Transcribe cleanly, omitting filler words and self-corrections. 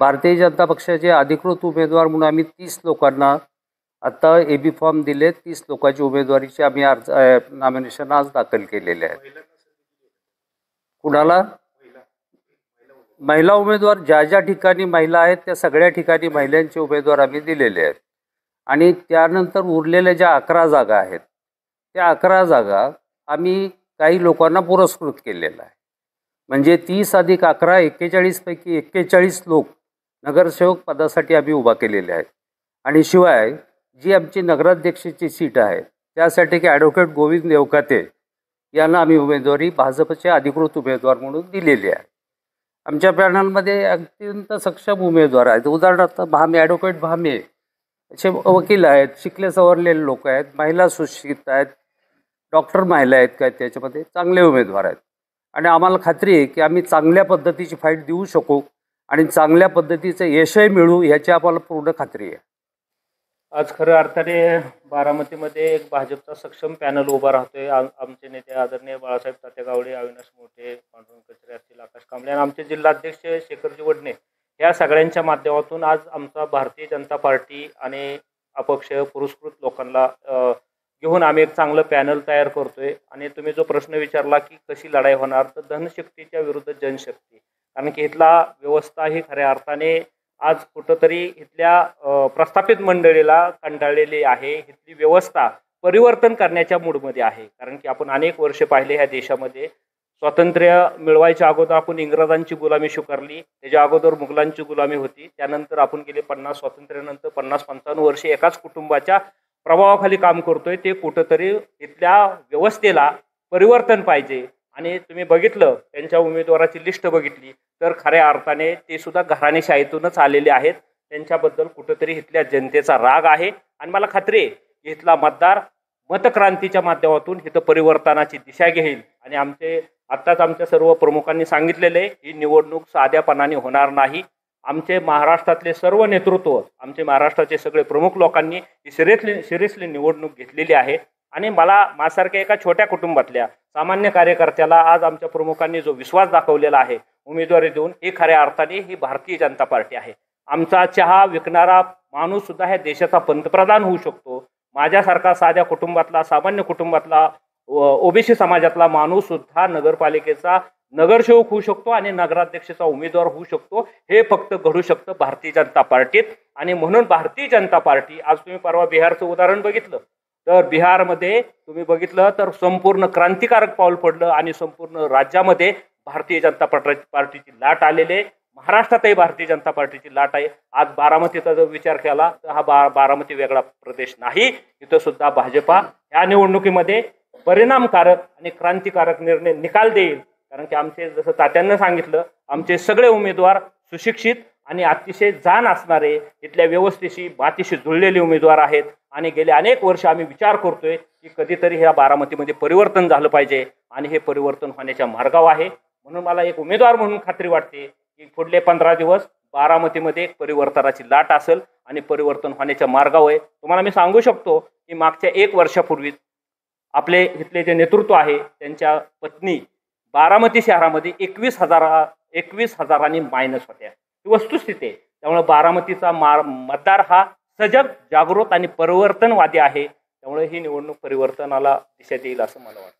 भारतीय जनता पक्षाचे अधिकृत उमेदवार म्हणून आम्ही 30 लोकांना आता एबी फॉर्म दिले. 30 लोकांची उमेदवारीचे आम्ही अर्ज नॉमिनेशन आज दाखल केलेले आहेत. कुणाला महिला उमेदवार ज्या ज्या ठिकाणी महिला आहेत त्या सगळ्या ठिकाणी महिलांचे उमेदवार आम्ही दिलेले आहेत. आणि त्यानंतर उरलेल्या ज्या 11 जागा आहेत त्या 11 जागा आम्ही काही लोकांना पुरस्कृत केलेला आहे. म्हणजे 30 अधिक 11 41 पैकी 41 लोक नगरसेवक पदासाठी आम्ही उभा केलेले आहेत. आणि शिवाय जी आमची नगराध्यक्षाची सीट आहे त्यासाठी की ॲडव्होकेट गोविंद देवकाते यांना आम्ही उमेदवारी भाजपचे अधिकृत उमेदवार म्हणून दिलेली आहे. आमच्या पॅनलमध्ये अत्यंत सक्षम उमेदवार आहेत. उदाहरणार्थ भामे, ॲडव्होकेट भामे असे वकील आहेत, शिकले सवरलेले लोक आहेत, महिला सुशिक्षित आहेत, डॉक्टर महिला आहेत काय, त्याच्यामध्ये चांगले उमेदवार आहेत. आणि आम्हाला खात्री आहे की आम्ही चांगल्या पद्धतीची फाईट देऊ शकू आणि चांगल्या पद्धतीचं यशही मिळू याची आम्हाला पूर्ण खात्री आहे. आज खऱ्या अर्थाने बारामतीमध्ये एक भाजपचा सक्षम पॅनल उभा राहतोय. आमचे नेते आदरणीय बाळासाहेब तातेगावडे, अविनाश मोठे, पांडुरंग कचरे असतील, आकाश कांबळे आणि आमचे जिल्हाध्यक्ष शेखरजी वडणे या सगळ्यांच्या माध्यमातून आज आमचा भारतीय जनता पार्टी आणि अपक्ष पुरस्कृत लोकांना घेऊन आम्ही एक चांगलं पॅनल तयार करतोय. आणि तुम्ही जो प्रश्न विचारला की कशी लढाई होणार, तर धनशक्तीच्या विरुद्ध जनशक्ती. कारण की इथला व्यवस्था ही खऱ्या अर्थाने आज कुठंतरी इथल्या प्रस्थापित मंडळीला कंटाळलेली आहे. इथली व्यवस्था परिवर्तन करण्याच्या मूडमध्ये आहे. कारण की आपण अनेक वर्ष पाहिले ह्या देशामध्ये स्वातंत्र्य मिळवायच्या अगोदर आपण इंग्रजांची गुलामी स्वीकारली, त्याच्या अगोदर मुघलांची गुलामी होती, त्यानंतर आपण गेले 50 स्वातंत्र्यानंतर 50-55 वर्षे एकाच कुटुंबाच्या प्रभावाखाली काम करतोय. ते कुठंतरी इथल्या व्यवस्थेला परिवर्तन पाहिजे. आणि तुम्ही बघितलं त्यांच्या उमेदवाराची लिस्ट बघितली तर खऱ्या अर्थाने ते सुद्धा घराणेशाहीतूनच आलेले आहेत. त्यांच्याबद्दल कुठंतरी इथल्या जनतेचा राग आहे. आणि मला खात्री आहे की इथला मतदार मतक्रांतीच्या माध्यमातून इथं परिवर्तनाची दिशा घेईल. आणि आत्ताच आमच्या सर्व प्रमुखांनी सांगितलेले ही निवडणूक साध्यापणाने होणार नाही. आमचे महाराष्ट्रातले सर्व नेतृत्व, आमचे महाराष्ट्राचे सगळे प्रमुख लोकांनी ही सिरियसली निवडणूक घेतलेली आहे. आणि माझ्यासारख्या एका छोट्या कुटुंबातल्या सामान्य कार्यकर्त्याला आज आमच्या प्रमुखांनी जो विश्वास दाखवलेला आहे उमेदवारी देऊन, ही खऱ्या अर्थाने ही भारतीय जनता पार्टी आहे. आमचा चहा विकणारा माणूस सुद्धा ह्या देशाचा पंतप्रधान होऊ शकतो. माझ्यासारखा साध्या कुटुंबातला, सामान्य कुटुंबातला, ओबीसी समाजातला माणूस सुद्धा नगरपालिकेचा नगरसेवक होऊ शकतो आणि नगराध्यक्षाचा उमेदवार होऊ शकतो. हे फक्त घडू शकतं भारतीय जनता पार्टीत. आणि म्हणून भारतीय जनता पार्टी, आज तुम्ही परवा बिहारचं उदाहरण बघितलं तर बिहारमध्ये तुम्ही बघितलं तर संपूर्ण क्रांतिकारक पाऊल पडलं आणि संपूर्ण राज्यामध्ये भारतीय जनता पार्टीची लाट आलेले. महाराष्ट्रातही भारतीय जनता पार्टीची लाट आहे. आज बारामतीचा जर विचार केला तर हा बारामती वेगळा प्रदेश नाही. इथं सुद्धा भाजपा या निवडणुकीमध्ये परिणामकारक आणि क्रांतिकारक निकाल देईल. कारण की आमचे, जसं तात्यांना सांगितलं, आमचे सगळे उमेदवार सुशिक्षित आणि अतिशय जाण असणारे, इथल्या व्यवस्थेशी मातीशी जुळलेले उमेदवार आहेत. आणि गेले अनेक वर्ष आम्ही विचार करतोय की कधीतरी ह्या बारामतीमध्ये परिवर्तन झालं पाहिजे आणि हे परिवर्तन होण्याच्या मार्गावर आहे. म्हणून मला एक उमेदवार म्हणून खात्री वाटते की पुढले 15 दिवस बारामतीमध्ये एक परिवर्तनाची लाट असेल आणि परिवर्तन होण्याच्या मार्गावर आहे. तुम्हाला मी सांगू शकतो की मागच्या 1 वर्षापूर्वी आपले इथले जे नेतृत्व आहे त्यांच्या पत्नी बारामती शहरामध्ये 21,000 मायनस होत्या. ही वस्तुस्थिती आहे. त्यामुळे बारामतीचा मतदार हा सजग, जागृत आणि परिवर्तनवादी आहे. त्यामुळे ही निवडणूक परिवर्तनाला दिशा देईल असं मला वाटतं.